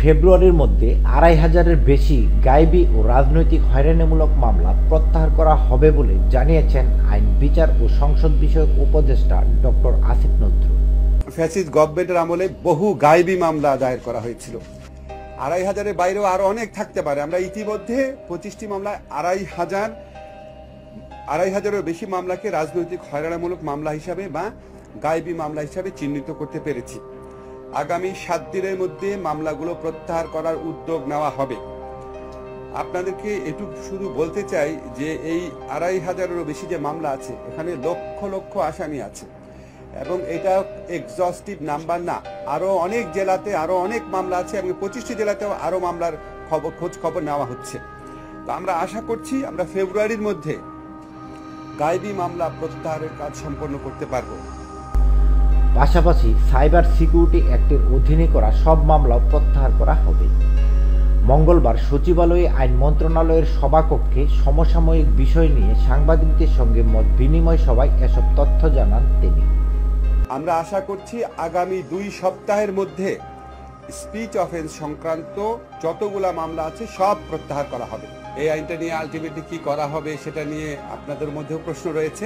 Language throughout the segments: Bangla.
ফেব্রুয়ারির মধ্যে ২৫০০-এর বেশি গায়েবী ও রাজনৈতিক হয়রানিমূলক মামলা প্রত্যাহার করা হবে বলে জানিয়েছেন আইন, বিচার ও সংসদ বিষয়ক উপদেষ্টা ডক্টর আসিফ নজরুল। ফ্যাসিস্ট গভর্নমেন্টের আমলে বহু গায়েবী মামলা দায়ের করা হয়েছিল। ২৫০০-এর বাইরেও আরো অনেক থাকতে পারে। আমরা ইতিমধ্যে ২৫টি মামলায় ২৫০০-এরও বেশি মামলাকে রাজনৈতিক হয়রানিমূলক মামলা হিসাবে বা গায়েবী মামলা হিসাবে চিহ্নিত করতে পেরেছি। আগামী ৭ দিনের মধ্যে মামলাগুলো প্রত্যাহার করার উদ্যোগ নেওয়া হবে। আপনাদেরকে এটুকু শুধু বলতে চাই যে এই ২৫০০-এরও বেশি যে মামলা আছে, এখানে লক্ষ লক্ষ আসামি আছে এবং এটা এক্সস্টিভ নাম্বার না। আরো অনেক জেলাতে আরো অনেক মামলা আছে এবং ২৫টি জেলাতেও আরো মামলার খোঁজ খবর নেওয়া হচ্ছে। তো আমরা আশা করছি আমরা ফেব্রুয়ারির মধ্যে গায়েবী মামলা প্রত্যাহারের কাজ সম্পন্ন করতে পারবো। পাশাপাশি সাইবার সিকিউরিটি অ্যাক্টের অধীনে করা সব মামলাও প্রত্যাহার করা হবে। মঙ্গলবার সচিবালয়ে আইন মন্ত্রণালয়ের সভাকক্ষে সমসাময়িক বিষয় নিয়ে সাংবাদিকদের সঙ্গে মত বিনিময় সভায় এসব তথ্য জানান তিনি। আমরা আশা করছি আগামী ২ সপ্তাহের মধ্যে স্পিচ অফেন্স সংক্রান্ত যতগুলা মামলা আছে সব প্রত্যাহার করা হবে। এই আইনটা নিয়ে আলটিমেটলি কি করা হবে সেটা নিয়ে আপনাদের মধ্যেও প্রশ্ন রয়েছে।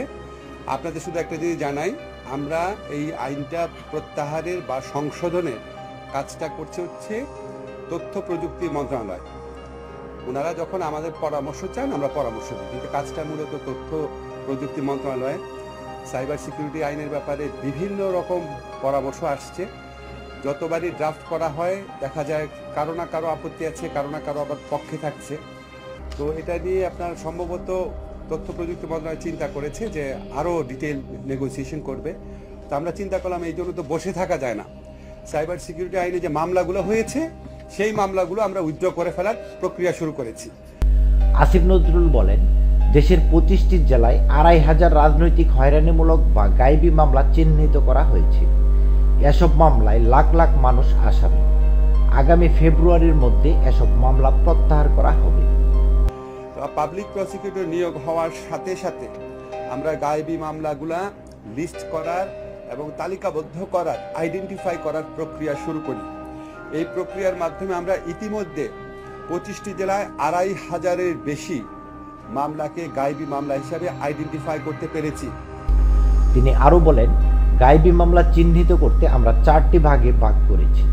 আপনাদের শুধু একটা জিনিস জানাই, আমরা এই আইনটা প্রত্যাহারের বা সংশোধনের কাজটা করছে হচ্ছে তথ্য প্রযুক্তি মন্ত্রণালয়। ওনারা যখন আমাদের পরামর্শ চান আমরা পরামর্শ দিই, কিন্তু কাজটা মূলত তথ্য প্রযুক্তি মন্ত্রণালয়। সাইবার সিকিউরিটি আইনের ব্যাপারে বিভিন্ন রকম পরামর্শ আসছে। যতবারই ড্রাফট করা হয় দেখা যায় কারো না কারো আপত্তি আছে, কারো না কারো আবার পক্ষে থাকছে। তো এটা নিয়ে আপনার সম্ভবত তথ্য প্রযুক্তি মন্ত্রণালয় চিন্তা করেছে যে আরও ডিটেল নেগোসিয়েশন করবে। তো আমরা চিন্তা করলাম এই জন্য তো বসে থাকা যায় না, সাইবার সিকিউরিটি আইনে যে মামলাগুলো হয়েছে সেই মামলাগুলো আমরা উইথড্র করে ফেলার প্রক্রিয়া শুরু করেছি। আসিফ নজরুল বলেন, দেশের ২৫টি জেলায় ২৫০০ রাজনৈতিক হয়রানিমূলক বা গায়েবী মামলা চিহ্নিত করা হয়েছে। এসব মামলায় লাখ লাখ মানুষ আসামি। আগামী ফেব্রুয়ারির মধ্যে এসব মামলা প্রত্যাহার করা হবে। পাবলিক প্রসিকিউটর নিয়োগ হওয়ার সাথে সাথে আমরা গায়েবী মামলাগুলা লিস্ট করার এবং তালিকাবদ্ধ করার, আইডেন্টিফাই করার প্রক্রিয়া শুরু করি। এই প্রক্রিয়ার মাধ্যমে আমরা ইতিমধ্যে ২৫টি জেলায় ২৫০০-এর বেশি মামলাকে গায়েবী মামলা হিসাবে আইডেন্টিফাই করতে পেরেছি। তিনি আরও বলেন, গায়েবী মামলা চিহ্নিত করতে আমরা ৪টি ভাগে ভাগ করেছি।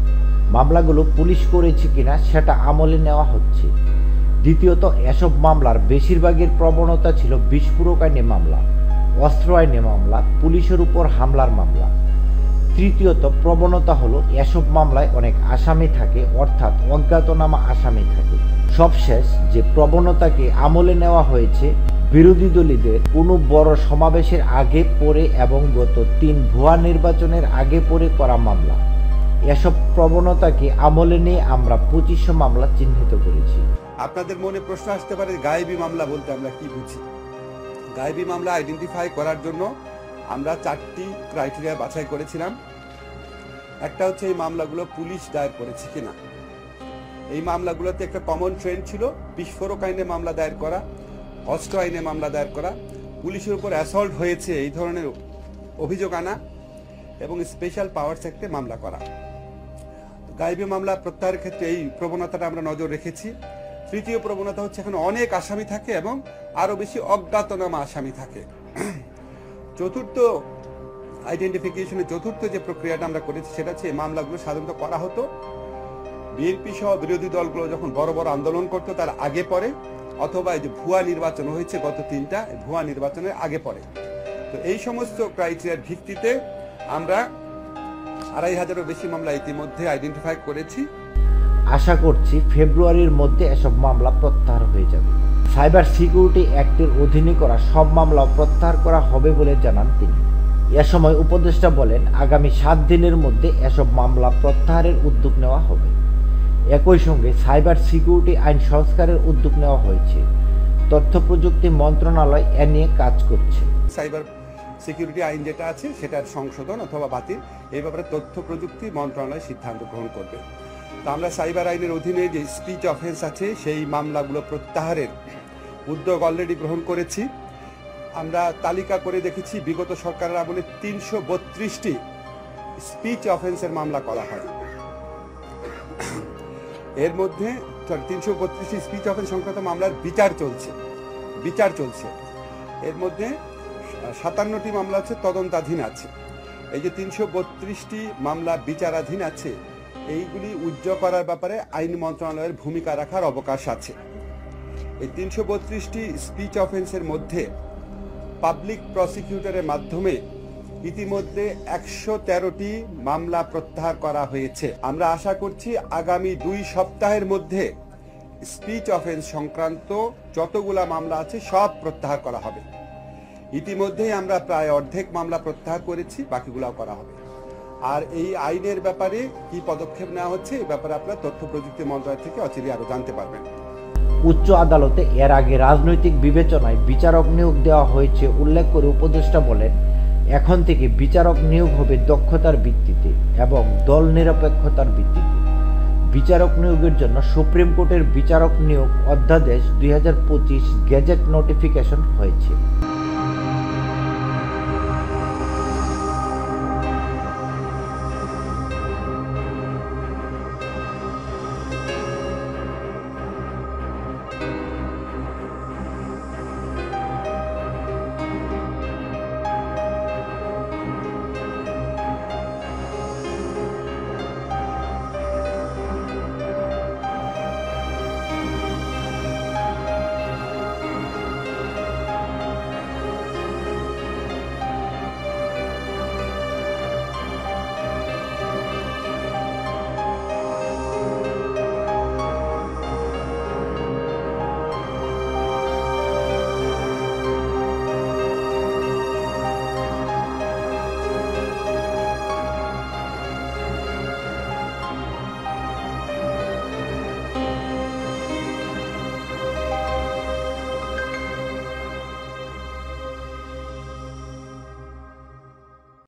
মামলাগুলো পুলিশ করেছে কিনা সেটা আমলে নেওয়া হচ্ছে। দ্বিতীয়ত, এসব মামলার বেশিরভাগের প্রবণতা ছিল বিস্ফোরক আইনে মামলা, অস্ত্র আইনে মামলা, পুলিশের উপর হামলার মামলা। তৃতীয়ত, প্রবণতা হলো এসব মামলায় অনেক আসামি থাকে, অর্থাৎ অজ্ঞাতনামা আসামি থাকে। সবশেষ যে প্রবণতাকে আমলে নেওয়া হয়েছে, বিরোধী দলীয়দের কোনো বড় সমাবেশের আগে পরে এবং গত ৩ ভুয়া নির্বাচনের আগে পরে করা মামলা। এসব প্রবণতাকে আমলে নিয়ে আমরা ২৫০০ মামলা চিহ্নিত করেছি। আপনাদের মনে প্রশ্ন আসতে পারে গায়েবী মামলা বলতে আমরা কি বুঝি। গায়েবী মামলা আইডেন্টিফাই করার জন্য আমরা ৪টি ক্রাইটেরিয়া বাছাই করেছিলাম। একটা হচ্ছে এই মামলাগুলো পুলিশ দায়ের করেছে কিনা। এই মামলাগুলোতে একটা কমন ট্রেন্ড ছিল বিস্ফোরক আইনে মামলা দায়ের করা, অস্ত্র আইনে মামলা দায়ের করা, পুলিশের উপর অ্যাসল্ট হয়েছে এই ধরনের অভিযোগ আনা এবং স্পেশাল পাওয়ার্স অ্যাক্টে মামলা করা। গায়েবী মামলা প্রত্যাহারের ক্ষেত্রে এই প্রবণতাটা আমরা নজর রেখেছি। তৃতীয় প্রবণতা হচ্ছে এখানে অনেক আসামি থাকে এবং আরো বেশি অজ্ঞাতনামা আসামি থাকে। চতুর্থ আইডেন্টিফিকেশনের চতুর্থ যে প্রক্রিয়াটা আমরা করেছি সেটা হচ্ছে এই মামলাগুলো সাধারণত করা হতো বিএনপি সহ বিরোধী দলগুলো যখন বড় বড় আন্দোলন করতো তার আগে পরে, অথবা এই যে ভুয়া নির্বাচন হয়েছে গত ৩টা ভুয়া নির্বাচনের আগে পরে। তো এই সমস্ত ক্রাইটেরিয়ার ভিত্তিতে আমরা ২৫০০-এরও বেশি মামলা ইতিমধ্যে আইডেন্টিফাই করেছি। আশা করছি ফেব্রুয়ারির মধ্যে এসব মামলা প্রত্যাহার হয়ে যাবে। সাইবার সিকিউরিটি অ্যাক্টের অধীনে করা সব মামলা প্রত্যাহার করা হবে বলে জানান তিনি। এ সময় উপদেষ্টা বলেন, আগামী ৭ দিনের মধ্যে এসব মামলা প্রত্যাহারের উদ্যোগ নেওয়া হবে। একই সঙ্গে সাইবার সিকিউরিটি আইন সংস্কারের উদ্যোগ নেওয়া হয়েছে। তথ্য প্রযুক্তি মন্ত্রণালয় এ নিয়ে কাজ করছে। সাইবার সিকিউরিটি আইন যেটা আছে সেটার সংশোধন অথবা বাতিল এই ব্যাপারে তথ্য প্রযুক্তি মন্ত্রণালয় সিদ্ধান্ত গ্রহণ করবে। তো আমরা সাইবার আইনের অধীনে যে স্পিচ অফেন্স আছে সেই মামলাগুলো প্রত্যাহারের উদ্যোগ অলরেডি গ্রহণ করেছি। আমরা তালিকা করে দেখেছি বিগত সরকারের আমলে ৩৩২টি স্পিচ অফেন্সের মামলা করা হয়। এর মধ্যে 332টি স্পিচ অফেন্স সংক্রান্ত মামলার বিচার চলছে। এর মধ্যে 57টি মামলা হচ্ছে তদন্তাধীন আছে। এই যে 332টি মামলা বিচারাধীন আছে, এইগুলি উজ্জ্ব করার ব্যাপারে আইন মন্ত্রণালয়ের ভূমিকা রাখার অবকাশ আছে। এই 332টি স্পিচ অফেন্সের মধ্যে পাবলিক প্রসিকিউটরের মাধ্যমে ইতিমধ্যে 113টি মামলা প্রত্যাহার করা হয়েছে। আমরা আশা করছি আগামী 2 সপ্তাহের মধ্যে স্পিচ অফেন্স সংক্রান্ত যতগুলা মামলা আছে সব প্রত্যাহার করা হবে। ইতিমধ্যেই আমরা প্রায় অর্ধেক মামলা প্রত্যাহার করেছি, বাকিগুলাও করা হবে। আর এই আইনের ব্যাপারে কি পদক্ষেপ নেওয়া হচ্ছে এই ব্যাপারে আপনারা তথ্য প্রযুক্তি মন্ত্রণালয় থেকে অচিরেই আরো জানতে পারবেন। উচ্চ আদালতে এর আগে রাজনৈতিক বিবেচনায় বিচারক নিয়োগ দেওয়া হয়েছে উল্লেখ করে উপদেষ্টা বলেন, এখন থেকে বিচারক নিয়োগ হবে দক্ষতার ভিত্তিতে এবং দল নিরপেক্ষতার ভিত্তিতে। বিচারক নিয়োগের জন্য সুপ্রিম কোর্টের বিচারক নিয়োগ অধ্যাদেশ 2025 গেজেট নোটিফিকেশন হয়েছে।